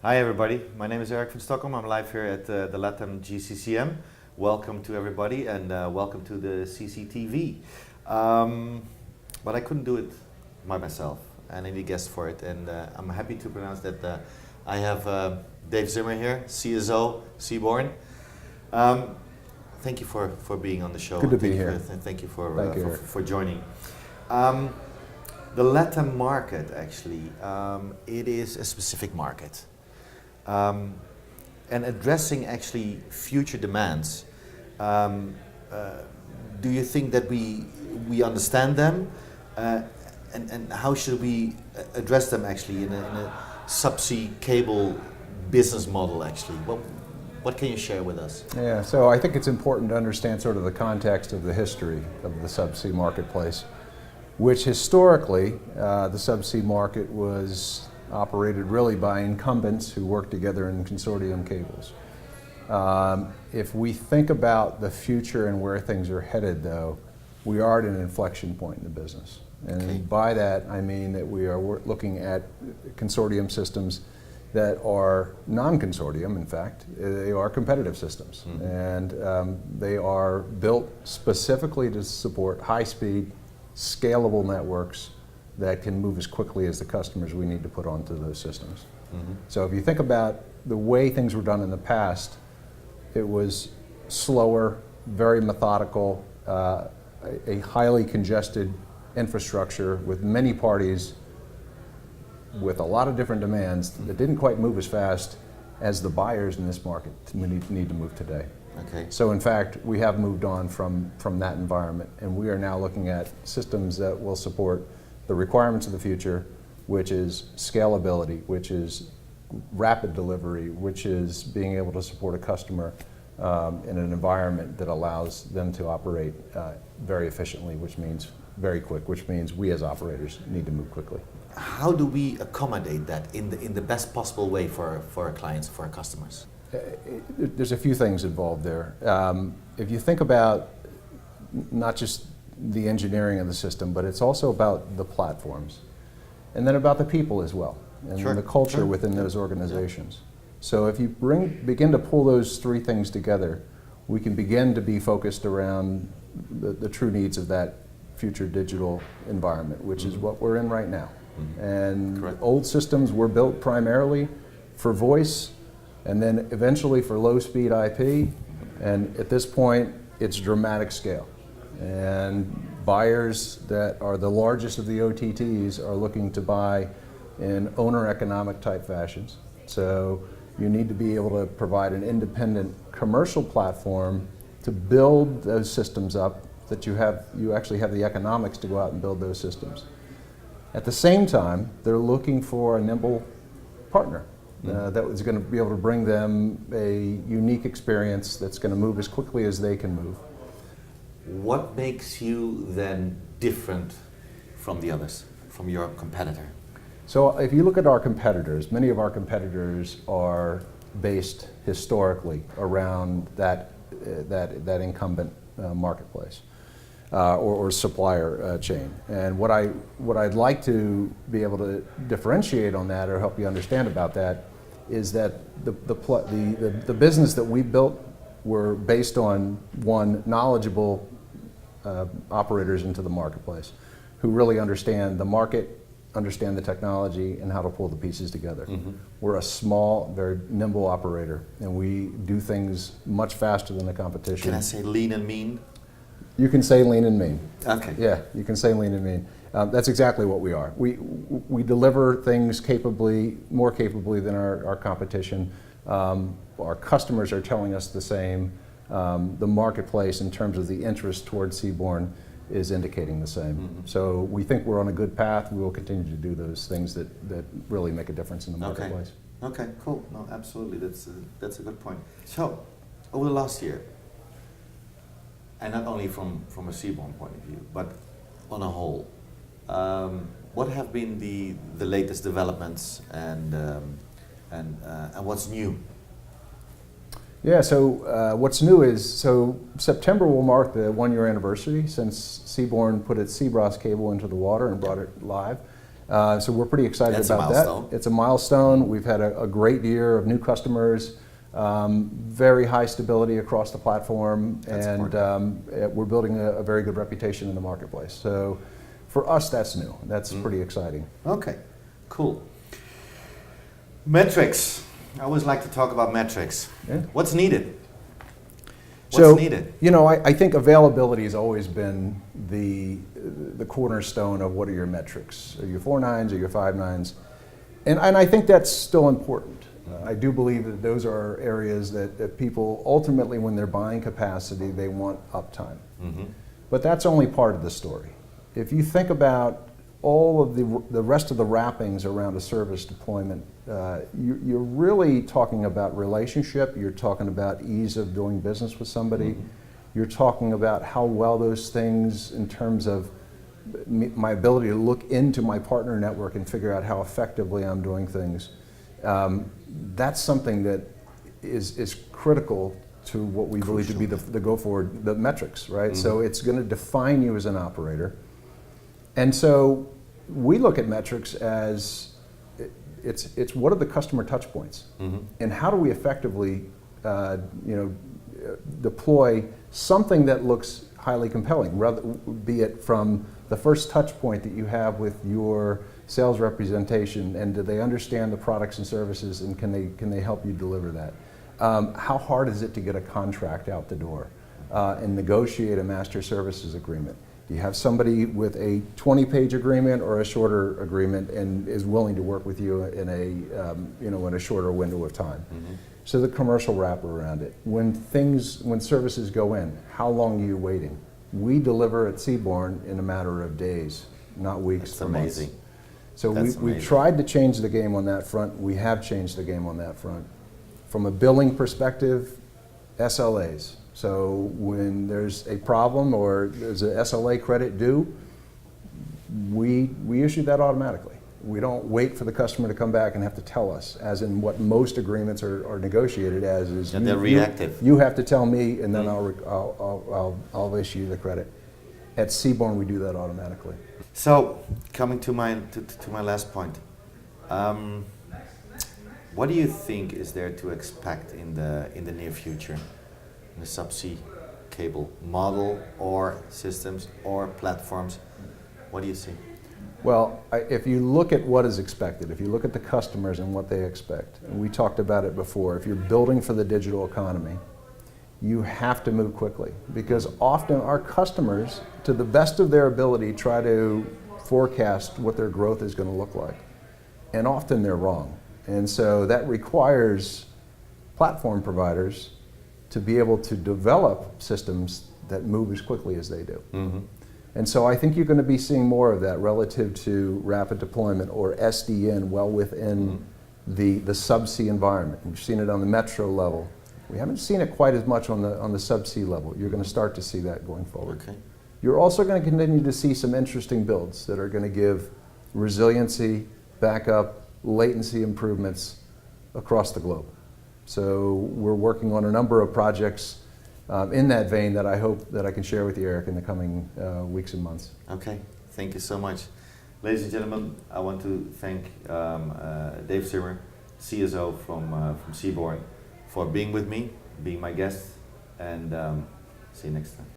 Hi everybody, my name is Eric from Stockholm. I'm live here at the LATAM GCCM. Welcome to everybody and welcome to the CCTV. But I couldn't do it by myself and I need guests for it, and I'm happy to pronounce that I have Dave Zimmer here, CSO, Seaborn. Thank you for being on the show. Good to be here. Thank you for joining. The LATAM market, actually, it is a specific market. And addressing actually future demands, do you think that we understand them, and how should we address them actually in a subsea cable business model actually? What can you share with us? Yeah, so I think it's important to understand sort of the context of the history of the subsea marketplace, which historically the subsea market was operated really by incumbents who work together in consortium cables. If we think about the future and where things are headed, though, we are at an inflection point in the business. And by that, I mean that we are looking at consortium systems that are non-consortium, in fact. They are competitive systems. Mm-hmm. And they are built specifically to support high-speed, scalable networks that can move as quickly as the customers we need to put onto those systems. Mm-hmm. So if you think about the way things were done in the past, it was slower, very methodical, a highly congested infrastructure with many parties with a lot of different demands that didn't quite move as fast as the buyers in this market need to move today. Okay. So in fact, we have moved on from that environment, and we are now looking at systems that will support the requirements of the future, which is scalability, which is rapid delivery, which is being able to support a customer in an environment that allows them to operate very efficiently, which means very quick, which means we as operators need to move quickly. How do we accommodate that in the best possible way for our clients, for our customers? There's a few things involved there. If you think about not just the engineering of the system, but it's also about the platforms, and then about the people as well, and the culture within those organizations. Yeah. So if you begin to pull those three things together, we can begin to be focused around the true needs of that future digital environment, which is what we're in right now. Mm-hmm. And old systems were built primarily for voice, and then eventually for low-speed IP, and at this point, it's dramatic scale. And buyers that are the largest of the OTTs are looking to buy in owner economic type fashions. So you need to be able to provide an independent commercial platform to build those systems up, that you actually have the economics to go out and build those systems. At the same time, they're looking for a nimble partner that is going to be able to bring them a unique experience that's going to move as quickly as they can move. What makes you then different from the others, from your competitor? So if you look at our competitors, many of our competitors are based historically around that incumbent marketplace or supplier chain. And what I'd like to be able to differentiate on that, or help you understand about that, is that the business that we built were based on, one, knowledgeable operators into the marketplace who really understand the market, understand the technology, and how to pull the pieces together. Mm-hmm. We're a small, very nimble operator, and we do things much faster than the competition. Can I say lean and mean? You can say lean and mean. Okay. Yeah, you can say lean and mean. That's exactly what we are. We deliver things more capably than our competition. Our customers are telling us the same. The marketplace, in terms of the interest towards Seaborn, is indicating the same. Mm-hmm. So we think we're on a good path. We will continue to do those things that really make a difference in the marketplace. Okay, cool. No, absolutely. That's a good point. So, over the last year, and not only from a Seaborn point of view, but on a whole, what have been the latest developments and what's new? Yeah, so what's new is, September will mark the 1-year anniversary since Seaborn put its Seabras cable into the water and brought it live. So we're pretty excited That's about a milestone. that. It's a milestone. We've had a great year of new customers, very high stability across the platform, That's and we're building a very good reputation in the marketplace. So for us, that's new. That's pretty exciting. Okay, cool. Metrics. I always like to talk about metrics. Yeah. What's needed? So, What's needed? you know, I think availability has always been the cornerstone of what are your metrics. Are your 4 nines or your 5 nines? And I think that's still important. I do believe that those are areas that people ultimately, when they're buying capacity, they want uptime. Mm-hmm. But that's only part of the story. If you think about all of the rest of the wrappings around a service deployment, you're really talking about relationship, you're talking about ease of doing business with somebody, you're talking about how well those things in terms of my ability to look into my partner network and figure out how effectively I'm doing things. That's something that is critical to what we believe to be the go-forward, the metrics, right? So it's going to define you as an operator. And so we look at metrics as it's what are the customer touch points, and how do we effectively deploy something that looks highly compelling, rather be it from the first touch point that you have with your sales representation, and do they understand the products and services, and can they help you deliver that? How hard is it to get a contract out the door and negotiate a master services agreement? Do you have somebody with a 20-page agreement or a shorter agreement and is willing to work with you in a shorter window of time? So the commercial wrap around it. When services go in, how long are you waiting? We deliver at Seaborn in a matter of days, not weeks. That's amazing. Months. So we've tried to change the game on that front. We have changed the game on that front. From a billing perspective, SLAs. So when there's a problem or there's an SLA credit due, we issue that automatically. We don't wait for the customer to come back and have to tell us, as in what most agreements are negotiated as is. And they're reactive. You have to tell me, and then I'll issue the credit. At Seaborn, we do that automatically. So, coming to my last point, what do you think is there to expect in the near future, in the subsea cable model or systems or platforms? What do you see? Well, if you look at what is expected, if you look at the customers and what they expect, and we talked about it before, if you're building for the digital economy, you have to move quickly, because often our customers, to the best of their ability, try to forecast what their growth is going to look like. And often they're wrong. And so that requires platform providers to be able to develop systems that move as quickly as they do. And so I think you're going to be seeing more of that relative to rapid deployment, or SDN, well within the subsea environment. We've seen it on the metro level. We haven't seen it quite as much on the subsea level. You're going to start to see that going forward. Okay. You're also going to continue to see some interesting builds that are going to give resiliency, backup, latency improvements across the globe. So we're working on a number of projects in that vein that I hope that I can share with you, Eric, in the coming weeks and months. Okay, thank you so much. Ladies and gentlemen, I want to thank Dave Zimmer, CSO from Seaborn, for being with me, being my guest, and see you next time.